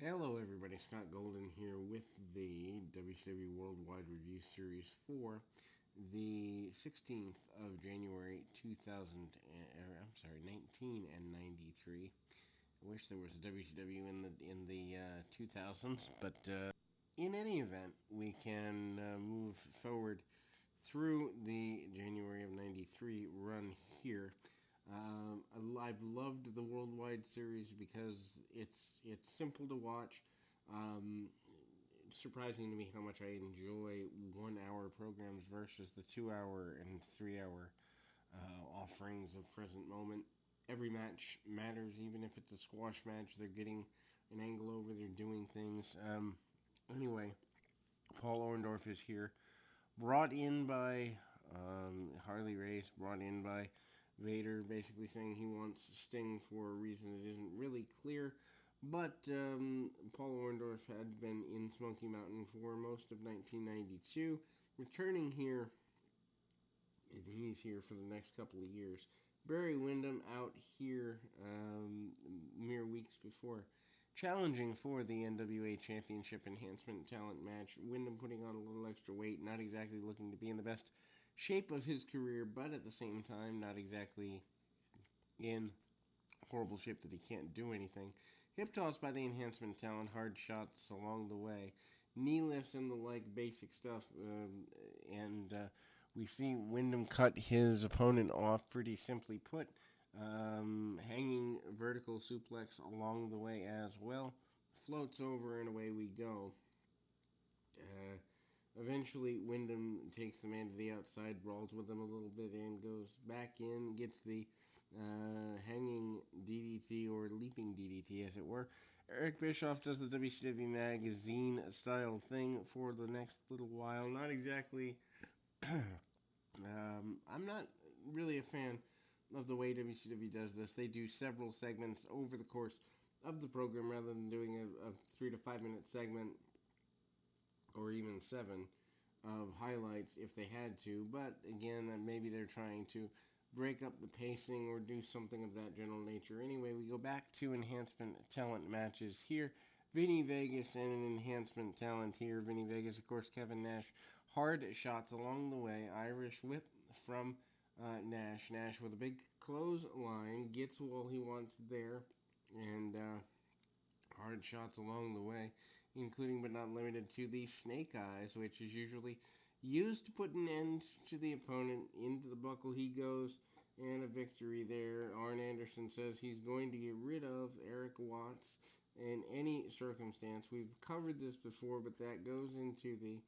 Hello, everybody. Scott Golden here with the WCW Worldwide Review Series for the 16th of January 2000. I'm sorry, 1993. I wish there was a WCW in the 2000s, but in any event, we can move forward through the January of '93 run here. I've loved the Worldwide Series because it's simple to watch. Um, it's surprising to me how much I enjoy 1 hour programs versus the 2 hour and 3 hour offerings of present moment. Every match matters, even if it's a squash match. They're getting an angle over. They're doing things. Anyway, Paul Orndorff is here, brought in by Harley Race, brought in by Vader, basically saying he wants Sting for a reason that isn't really clear. But Paul Orndorff had been in Smoky Mountain for most of 1992, returning here, and he's here for the next couple of years. Barry Windham out here mere weeks before, challenging for the NWA Championship Enhancement Talent match. Windham putting on a little extra weight, not exactly looking to be in the best shape of his career, but at the same time, not exactly in horrible shape that he can't do anything. Hip toss by the Enhancement Talent, hard shots along the way, knee lifts and the like, basic stuff, and we see Windham cut his opponent off, pretty simply put, hanging vertical suplex along the way as well. Floats over and away we go. Uh, Eventually, Windham takes the man to the outside, brawls with him a little bit, and goes back in, gets the hanging DDT, or leaping DDT, as it were. Eric Bischoff does the WCW magazine style thing for the next little while. Not exactly. I'm not really a fan of the way WCW does this. They do several segments over the course of the program rather than doing a 3 to 5 minute segment or even seven of highlights if they had to. But again, maybe they're trying to break up the pacing or do something of that general nature. Anyway, we go back to enhancement talent matches here. Vinny Vegas and an enhancement talent here. Vinny Vegas, of course, Kevin Nash. Hard shots along the way. Irish whip from Nash. Nash with a big clothesline. Gets all he wants there. And hard shots along the way, including but not limited to the snake eyes, which is usually used to put an end to the opponent. Into the buckle he goes, and a victory there. Arn Anderson says he's going to get rid of Eric Watts in any circumstance. We've covered this before, but that goes into the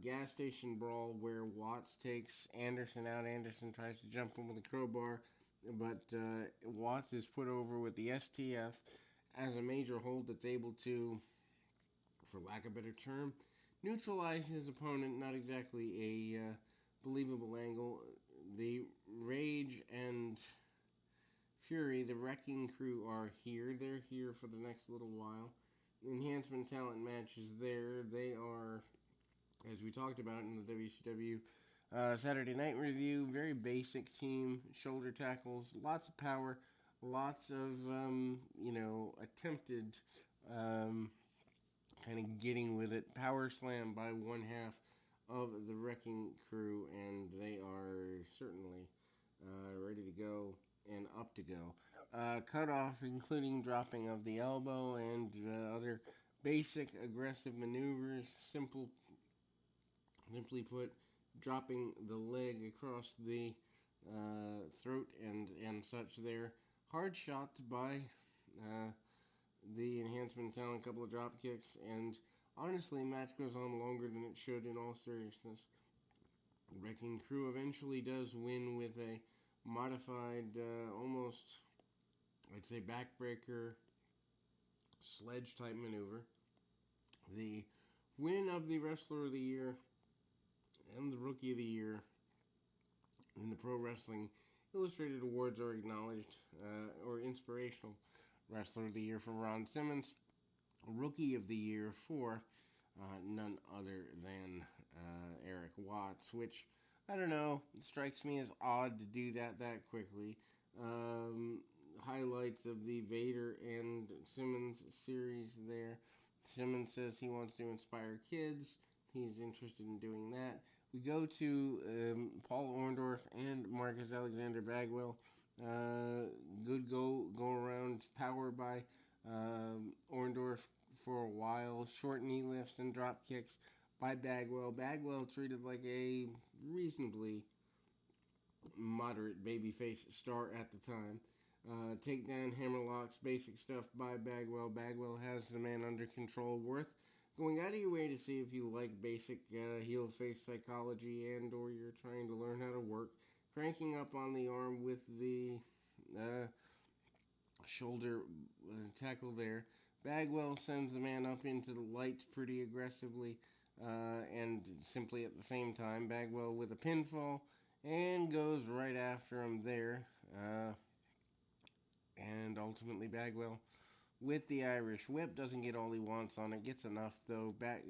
gas station brawl where Watts takes Anderson out. Anderson tries to jump him with a crowbar, but Watts is put over with the STF as a major hold that's able to, for lack of a better term, neutralize his opponent. Not exactly a believable angle. The Rage and Fury, the Wrecking Crew, are here. They're here for the next little while. The Enhancement Talent match is there. They are, as we talked about in the WCW Saturday Night Review, very basic team. Shoulder tackles, lots of power, lots of, attempted kind of getting with it. Power slam by one half of the Wrecking Crew, and they are certainly ready to go and up to go. Cut off, including dropping of the elbow and other basic aggressive maneuvers. Simply put, dropping the leg across the throat and such there. Hard shots by the enhancement talent, a couple of drop kicks, and honestly, match goes on longer than it should in all seriousness. Wrecking Crew eventually does win with a modified, almost, I'd say, backbreaker sledge type maneuver. The win of the Wrestler of the Year and the Rookie of the Year in the Pro Wrestling Illustrated Awards are acknowledged, or Inspirational Wrestler of the Year for Ron Simmons, Rookie of the Year for none other than Eric Watts, which, I don't know, strikes me as odd to do that quickly. highlights of the Vader and Simmons series there. Simmons says he wants to inspire kids. He's interested in doing that. We go to Paul Orndorff and Marcus Alexander Bagwell. Good go around power by Orndorff for a while. Short knee lifts and drop kicks by Bagwell. Bagwell treated like a reasonably moderate babyface star at the time. Takedown, hammerlocks, basic stuff by Bagwell. Bagwell has the man under control. Worth going out of your way to see if you like basic heel face psychology and or you're trying to learn how to work. Cranking up on the arm with the shoulder tackle there. Bagwell sends the man up into the lights pretty aggressively and simply at the same time. Bagwell with a pinfall and goes right after him there. And ultimately Bagwell with the Irish whip doesn't get all he wants on it. Gets enough though. Back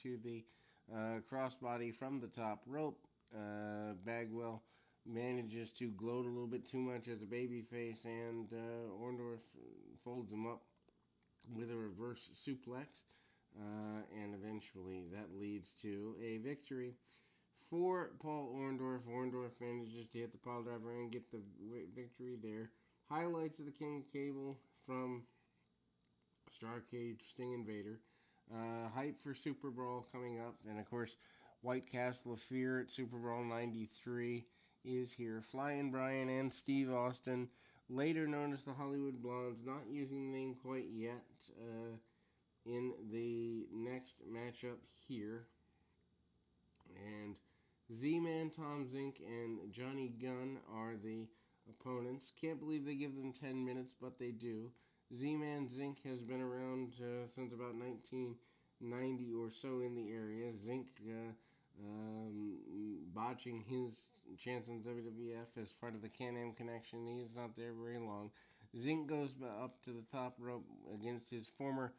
to the crossbody from the top rope. Bagwell manages to gloat a little bit too much as a babyface, and Orndorff folds him up with a reverse suplex, and eventually that leads to a victory for Paul Orndorff. Orndorff manages to hit the pile driver and get the victory there. Highlights of the King of Cable from Starrcade, Sting and Vader. Hype for Super Brawl coming up, and of course White Castle of Fear at Super Brawl 93 is here. Flying Brian and Steve Austin, later known as the Hollywood Blondes, not using the name quite yet in the next matchup here. And Z-Man, Tom Zink, and Johnny Gunn are the opponents. Can't believe they give them 10 minutes, but they do. Z-Man Zink has been around since about 1990 or so in the area. Zink botching his chance in WWF as part of the Can-Am connection. He is not there very long. Zink goes up to the top rope against his former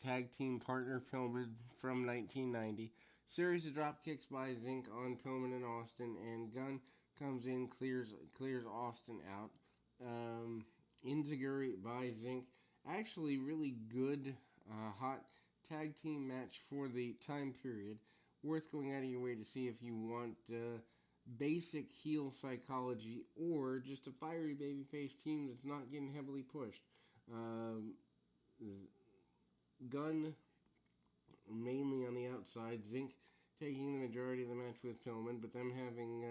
tag team partner Pillman from 1990. Series of drop kicks by Zink on Pillman and Austin, and Gunn comes in, clears Austin out. Enziguri by Zink. Actually, really good, hot tag team match for the time period. Worth going out of your way to see if you want basic heel psychology or just a fiery babyface team that's not getting heavily pushed. Gunn mainly on the outside. Zink taking the majority of the match with Pillman, but them having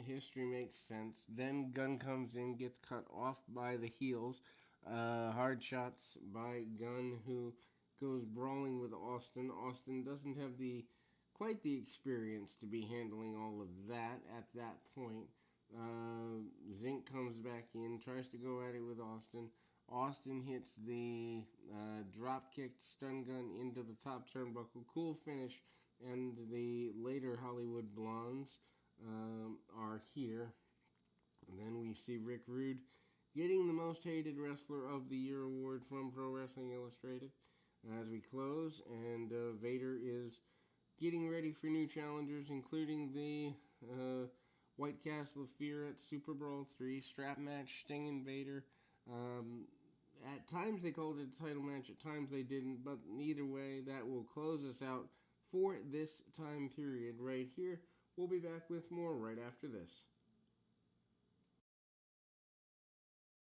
history makes sense. Then Gunn comes in, gets cut off by the heels. Hard shots by Gunn, who goes brawling with Austin. Austin doesn't have quite the experience to be handling all of that at that point. Zink comes back in, tries to go at it with Austin. Austin hits the drop-kicked stun gun into the top turnbuckle. Cool finish, and the later Hollywood Blondes are here. And then we see Rick Rude getting the Most Hated Wrestler of the Year award from Pro Wrestling Illustrated as we close. And Vader is getting ready for new challengers, including the White Castle of Fear at Super Brawl 3, strap match, Sting and Vader. At times they called it a title match, at times they didn't, but either way, that will close us out for this time period right here. We'll be back with more right after this.